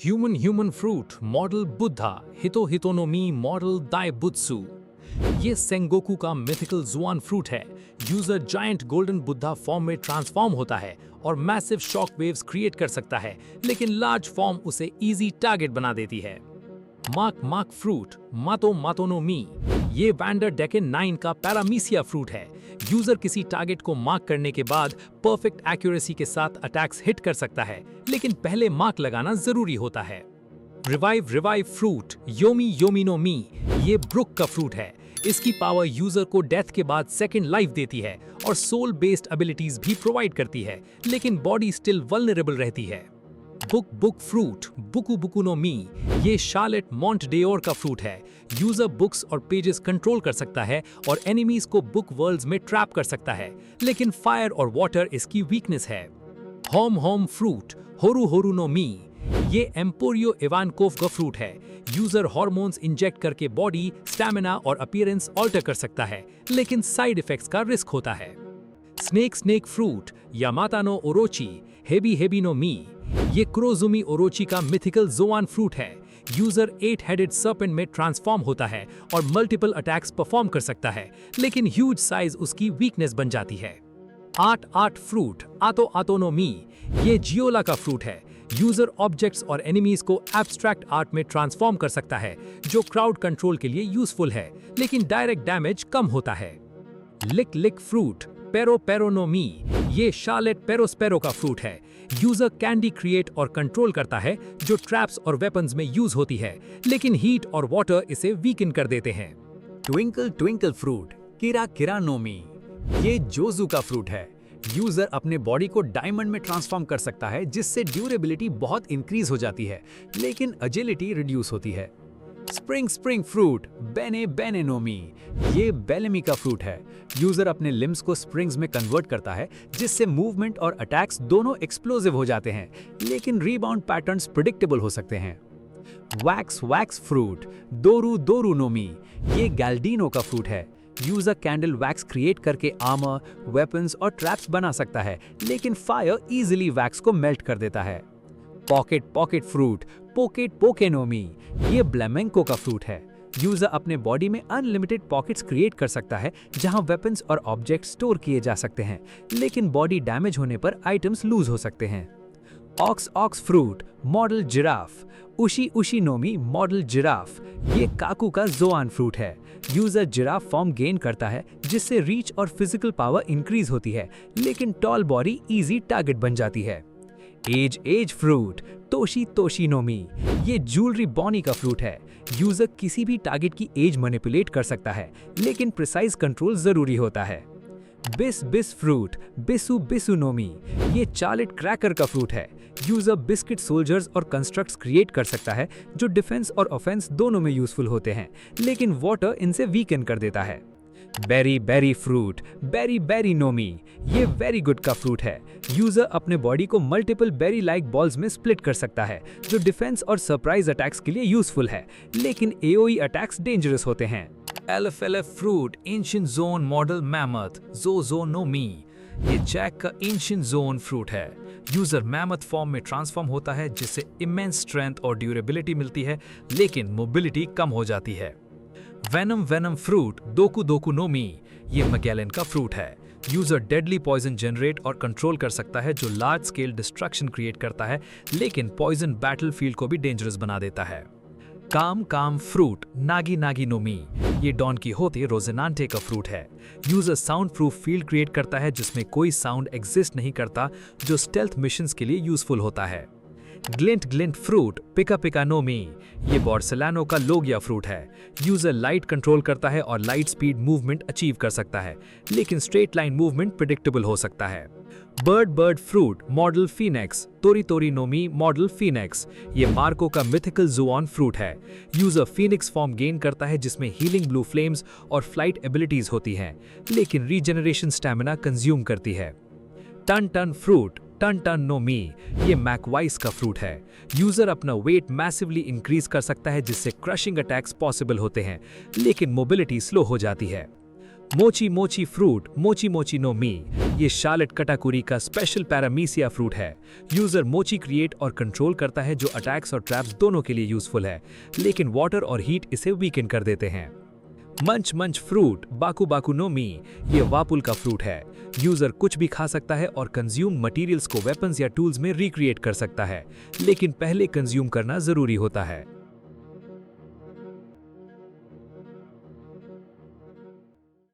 Human fruit model Buddha हितो हितोनोमी model दाइबुत्सु। ये Sengoku का मिथिकल जुआन फ्रूट है। User giant golden Buddha form में ट्रांसफॉर्म होता है और मैसिव शॉक वेव्स क्रिएट कर सकता है, लेकिन लार्ज फॉर्म उसे इजी टारगेट बना देती है। माक फ्रूट मातो मातोनो मी। ये वैंडर डेकन 9 का पैरामीसिया फ्रूट है। यूजर किसी टारगेट को मार्क करने के बाद परफेक्ट एक्यूरेसी के साथ अटैक्स हिट कर सकता है, लेकिन पहले मार्क लगाना जरूरी होता है। रिवाइव फ्रूट योमी योमिनो मी। ये ब्रुक का फ्रूट है। इसकी पावर यूजर को डेथ के बाद सेकंड लाइफ देती है और सोल बेस्ड एबिलिटीज भी प्रोवाइड करती है, लेकिन बॉडी स्टिल वल्नरेबल रहती है। बुक फ्रूट बुकु बुकु नो मी। ये शार्लेट मॉन्टडेओर का फ्रूट है। यूजर बुक्स और पेजेस कंट्रोल कर सकता है और एनिमीज को बुक वर्ल्ड्स में ट्रैप कर सकता है, लेकिन फायर और वाटर इसकी वीकनेस है। होम फ्रूट होरु होरु नो मी। ये एम्पोरियो इवानकोव का फ्रूट है। यूजर हार्मोन्स इंजेक्ट करके बॉडी स्टैमिना और अपीयरेंस ऑल्टर कर सकता है, लेकिन साइड इफेक्ट्स का रिस्क होता है। Snake fruit Yamata no Orochi Hebi no मी। ये क्रोजुमी ओरोची का मिथिकल जोआन फ्रूट है। यूजर 8 हेडेड सर्पेंट में ट्रांसफॉर्म होता है और मल्टीपल अटैक्स परफॉर्म कर सकता है, लेकिन ह्यूज साइज उसकी वीकनेस बन जाती है। आर्ट फ्रूट आतो नो मी। ये जियोला का फ्रूट है। यूजर ऑब्जेक्ट्स और एनिमीज को एब्स्ट्रैक्ट आर्ट में ट्रांसफॉर्म कर सकता है, जो क्राउड कंट्रोल के लिए यूजफुल है, लेकिन डायरेक्ट डैमेज कम होता है। लिक फ्रूट पेरो नो मी। ये शार्लेट पेरोस्पेरो का फ्रूट है। यूजर कैंडी क्रिएट और कंट्रोल करता है, जो ट्रैप्स और वेपन्स में यूज होती है, लेकिन हीट और वाटर इसे वीकन कर देते हैं। ट्विंकल फ्रूट किरा नो मी। ये जोजू का फ्रूट है। यूजर अपने बॉडी को डायमंड में ट्रांसफॉर्म कर सकता है, जिससे ड्यूरेबिलिटी बहुत इंक्रीज हो जाती है, लेकिन एजिलिटी रिड्यूस होती है। स्प्रिंग फ्रूट बेने नो मी। ये बेलेमी का फ्रूट है। यूजर अपने लिम्स को स्प्रिंग्स में कन्वर्ट करता है, जिससे मूवमेंट और अटैक्स दोनों एक्सप्लोसिव हो जाते हैं, लेकिन रीबाउंड पैटर्न्स प्रेडिक्टेबल हो सकते हैं। वैक्स फ्रूट दोरू नो मी। ये गैल्डिनो का फ्रूट है। यूजर कैंडल वैक्स क्रिएट करके आर्मर, वेपन्स और ट्रैप्स बना सकता है, लेकिन फायर इजीली वैक्स को मेल्ट कर देता है। Pocket fruit Poke no Mi. ये ब्लैमेंको का फ्रूट है। यूजर अपने बॉडी में अनलिमिटेड पॉकेट्स क्रिएट कर सकता है, जहां वेपन्स और ऑब्जेक्ट स्टोर किए जा सकते हैं, लेकिन बॉडी डैमेज होने पर आइटम्स लूज हो सकते हैं। ऑक्स फ्रूट मॉडल जिराफ उशी मॉडल जिराफ। ये काकू का जोआन फ्रूट है। यूजर जिराफ फॉर्म गेन करता है, जिससे रीच और फिजिकल पावर इंक्रीज होती है, लेकिन टॉल बॉडी इजी टारगेट बन जाती है। एज फ्रूट तोशी नो मी। ये ज्वेलरी बॉनी का फ्रूट है। यूजर किसी भी टारगेट की एज मैनिपुलेट कर सकता है, लेकिन प्रिसाइज कंट्रोल जरूरी होता है। बिस फ्रूट बिसु नो मी। ये चार्लेट क्रैकर का फ्रूट है। यूजर बिस्किट सोल्जर्स और कंस्ट्रक्ट्स क्रिएट कर सकता है, जो डिफेंस और ऑफेंस दोनों में यूजफुल होते हैं, लेकिन वाटर इनसे वीकन कर देता है। बेरी फ्रूट बेरी नो मी। ये वेरी गुड का फ्रूट है। यूजर अपने बॉडी को मल्टीपल बेरी लाइक बॉल्स में स्प्लिट कर सकता है, जो डिफेंस और सरप्राइज अटैक्स के लिए यूजफुल है, लेकिन एओई अटैक्स डेंजरस होते हैं। एलेफ fruit ancient zone model mammoth जोजो नो मी। ये जैक का एंशिएंट जोन फ्रूट है। यूजर मैमथ फॉर्म में ट्रांसफॉर्म होता है, जिससे इमेंस स्ट्रेंथ और ड्यूरेबिलिटी मिलती है, लेकिन मोबिलिटी कम हो जाती है। वेनम फ्रूट दोकू नो मी। ये मैगेलन का फ्रूट है। यूजर डेडली पॉइजन जनरेट और कंट्रोल कर सकता है, जो लार्ज स्केल डिस्ट्रक्शन क्रिएट करता है, लेकिन पॉइजन बैटलफील्ड को भी डेंजरस बना देता है। काम फ्रूट नागी नो मी। ये डॉन कीहोते रोजेनांटे का फ्रूट है। User sound proof field create करता है, जिसमें कोई साउंड एग्जिस्ट नहीं करता, जो स्टेल्थ मिशंस के लिए यूजफुल होता है। ग्लिंट फ्रूट पिका नो मी। ये बॉर्सेलानो का लोगिया फ्रूट है। यूजर लाइट कंट्रोल करता है और लाइट स्पीड मूवमेंट अचीव कर सकता है, लेकिन स्ट्रेट लाइन मूवमेंट प्रेडिक्टेबल हो सकता है। बर्ड फ्रूट मॉडल फीनेक्स तोरी नो मी मॉडल फीनेक्स। ये मार्को का मिथिकल जुआन फ्रूट है। यूजर फीनिक्स फॉर्म गेन करता है, जिसमें हीलिंग ब्लू फ्लेम्स और फ्लाइट एबिलिटीज होती हैं, लेकिन रीजनरेशन स्टैमिना कंज्यूम करती है। टन फ्रूट टन नो मी। ये मैकवाइस का फ्रूट है। यूजर अपना वेट मैसिवली इंक्रीज कर सकता है, जिससे क्रशिंग अटैक्स पॉसिबल होते हैं, लेकिन मोबिलिटी स्लो हो जाती है। मोची मोची फ्रूट मोची मोची नो मी, ये शार्लेट कटाकुरी का स्पेशल पैरामीसिया फ्रूट है। यूजर मोची क्रिएट और कंट्रोल करता है जो अटैक्स और ट्रैप्स दोनों के लिए यूजफुल है, लेकिन वाटर और हीट इसे वीकन कर देते हैं। मंच मंच फ्रूट बाकू बाकू नो मी, ये वापुल का फ्रूट है। यूजर कुछ भी खा सकता है और कंज्यूम मटेरियल्स को वेपन्स या टूल्स में रिक्रिएट कर सकता है, लेकिन पहले कंज्यूम करना जरूरी होता है।